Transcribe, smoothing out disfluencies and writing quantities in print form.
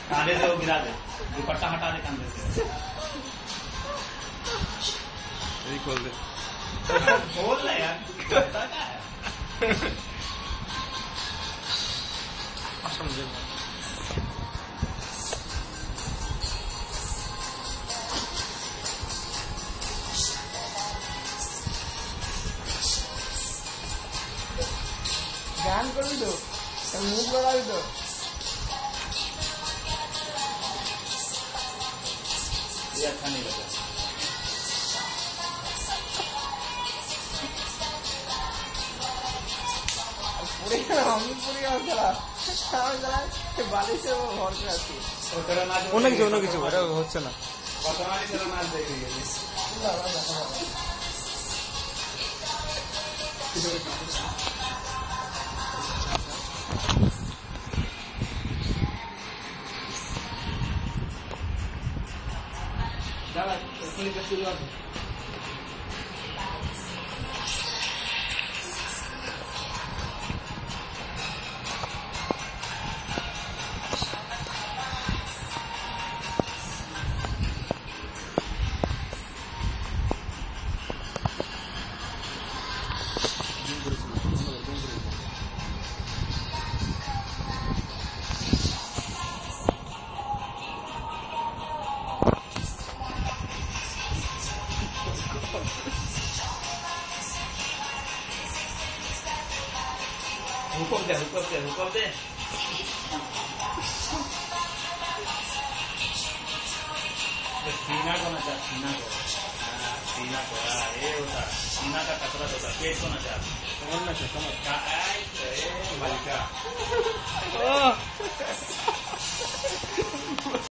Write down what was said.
कांधे से वो गिरा दे, दुपट्टा हटा दे कांधे से। यही खोल दे। खोल ले यार, करता क्या है? समझे। ध्यान कर भी दो, मुंह बढ़ा भी दो। ये अच्छा नहीं लगा। पूरी हम पूरी चला बाली से वो घर पे आती অন্য কিছু এটা হচ্ছে না। বর্তমানে ছিল নাচ দেখে গেছে। দাদা এখনই তো শুরু হবে। हुकुम दे सीना को ना चाह, सीना को ये होता सीना का कसरत होता, पेट को ना चाह, समझना चाहिए, समझ का